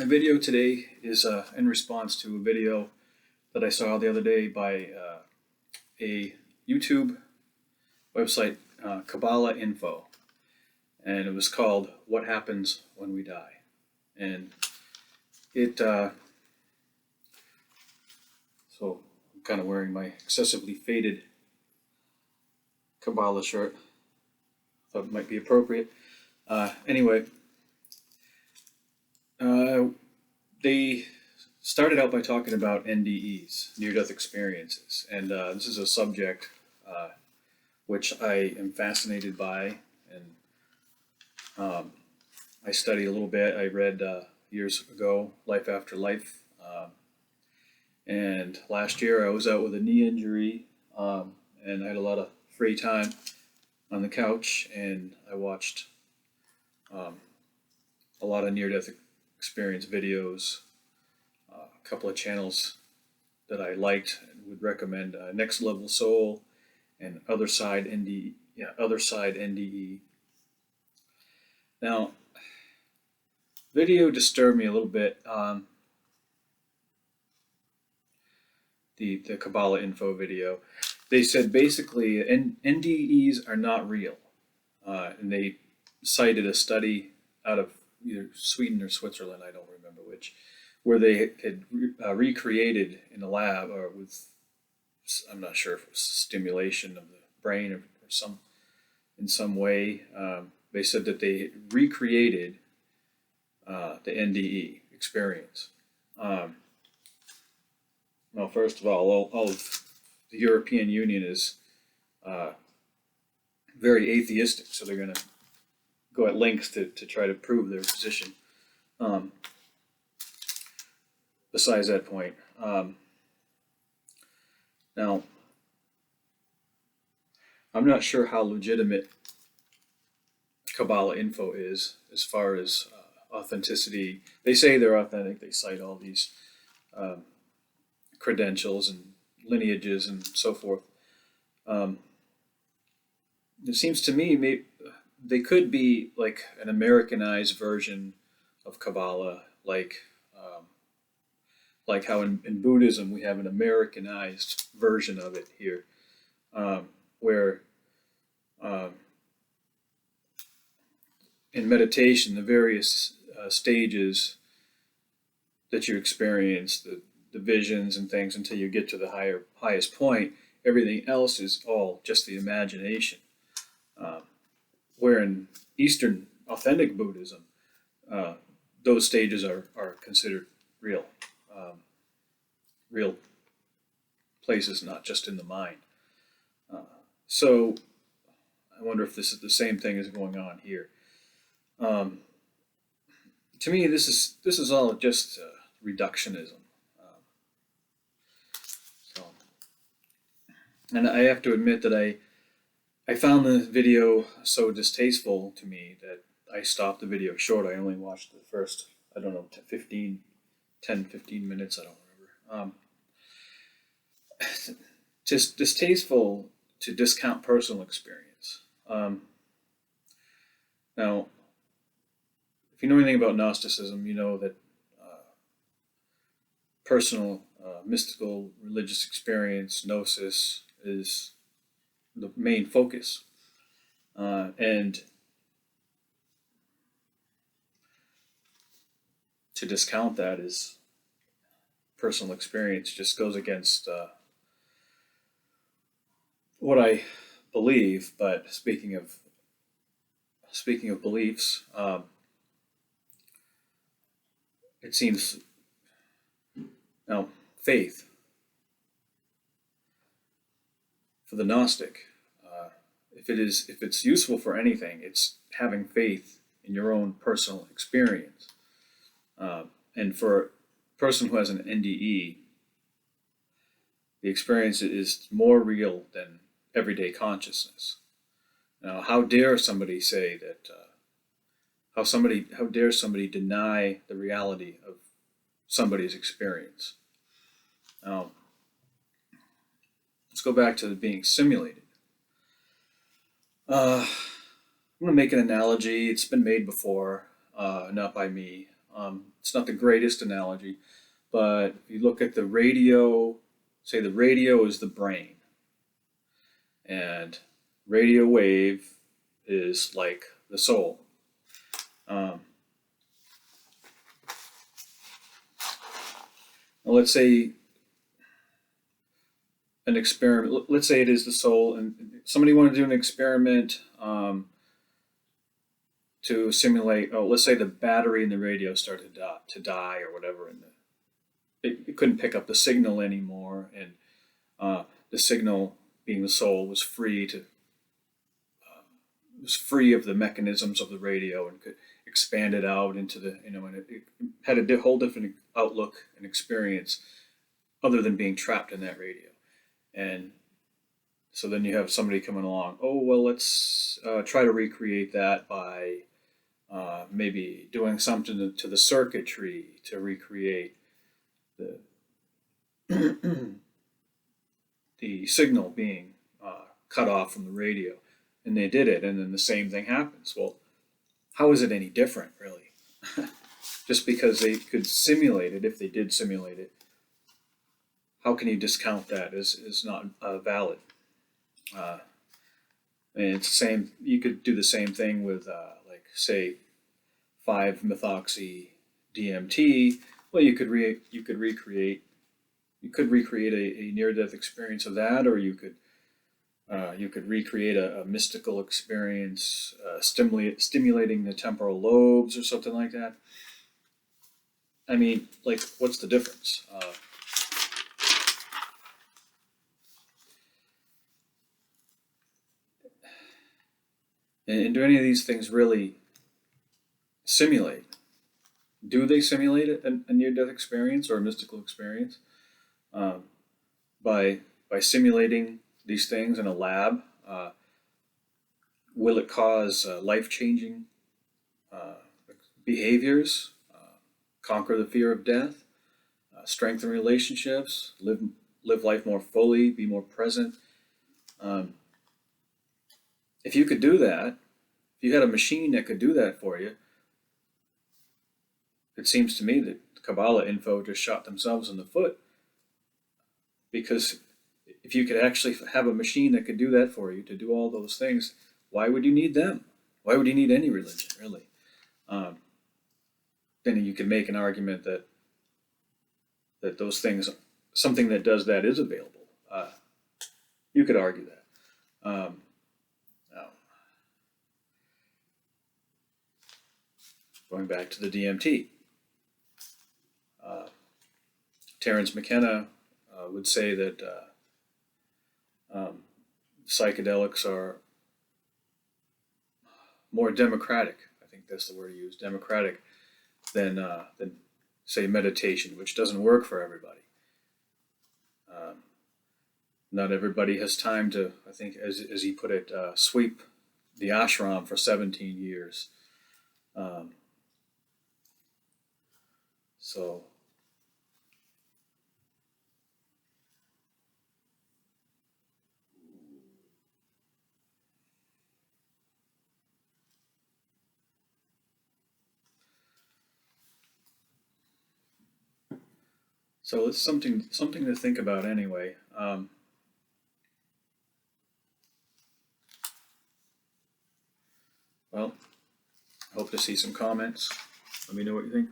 My video today is in response to a video that I saw the other day by a YouTube website, Kabbalah Info, and it was called "What Happens When We Die." And it so I'm kind of wearing my excessively faded Kabbalah shirt. Thought it might be appropriate. Anyway. They started out by talking about NDEs, near-death experiences, and this is a subject which I am fascinated by, and I study a little bit. I read years ago, Life After Life, and last year I was out with a knee injury, and I had a lot of free time on the couch, and I watched a lot of near-death experience videos, a couple of channels that I liked and would recommend: Next Level Soul and Other Side NDE. Now, video disturbed me a little bit. The Kabbalah Info video, they said basically NDEs are not real, and they cited a study out of either Sweden or Switzerland, I don't remember which, where they had recreated in a lab, or with, I'm not sure if it was stimulation of the brain or in some way. They said that they recreated the NDE experience. Well, first of all of the European Union is very atheistic, so they're going to go at lengths to try to prove their position. Besides that point, now I'm not sure how legitimate Kabbalah Info is as far as authenticity. They say they're authentic. They cite all these credentials and lineages and so forth. It seems to me they could be like an Americanized version of Kabbalah, like how in Buddhism we have an Americanized version of it here, where in meditation, the various stages that you experience, the visions and things, until you get to the highest point, everything else is all just the imagination. Where in Eastern authentic Buddhism, those stages are considered real, real places, not just in the mind. So I wonder if this is the same thing as going on here. To me, this is all just reductionism. And I have to admit that I found the video so distasteful to me that I stopped the video short. I only watched the first, 10, 15 minutes, I don't remember. Just distasteful to discount personal experience. Now, if you know anything about Gnosticism, you know that personal, mystical, religious experience, gnosis, is the main focus. And to discount that as personal experience just goes against what I believe. But speaking of beliefs, it seems now faith for the Gnostic, if it's useful for anything, it's having faith in your own personal experience. And for a person who has an NDE, the experience is more real than everyday consciousness. Now, how dare somebody say that? How dare somebody deny the reality of somebody's experience? Now, let's go back to being simulated. I'm going to make an analogy. It's been made before, not by me. It's not the greatest analogy, but if you look at the radio, say the radio is the brain, and radio wave is like the soul. Um, let's say an experiment. Let's say it is the soul, and somebody wanted to do an experiment to simulate. Oh, let's say the battery in the radio started to die or whatever, and it couldn't pick up the signal anymore, and the signal, being the soul, was was free of the mechanisms of the radio and could expand it out into the, and it had a whole different outlook and experience other than being trapped in that radio. And so then you have somebody coming along, oh, well, let's try to recreate that by maybe doing something to the circuitry to recreate the the signal being cut off from the radio. And they did it, and then the same thing happens. Well, how is it any different, really? Just because they could simulate it, if they did simulate it, how can you discount that as not valid? And it's the same. You could do the same thing with, like, say, 5-methoxy DMT. Well, you could recreate a near-death experience of that, or you could recreate a mystical experience, stimulating the temporal lobes or something like that. I mean, like, what's the difference? And do any of these things really simulate? Do they simulate a near-death experience or a mystical experience? Um, by simulating these things in a lab, will it cause life-changing behaviors, conquer the fear of death, strengthen relationships, live life more fully, be more present? Um, if you could do that, if you had a machine that could do that for you, it seems to me that Kabbalah Info just shot themselves in the foot, because if you could actually have a machine that could do that for you, to do all those things, why would you need them? Why would you need any religion, really? Then you can make an argument that those things, something that does that is available. You could argue that. Now, going back to the DMT, Terence McKenna would say that psychedelics are more democratic. I think that's the word he used, democratic, than say meditation, which doesn't work for everybody. Not everybody has time to, I think, as he put it, sweep the ashram for 17 years. So it's something to think about anyway. Well, hope to see some comments. Let me know what you think.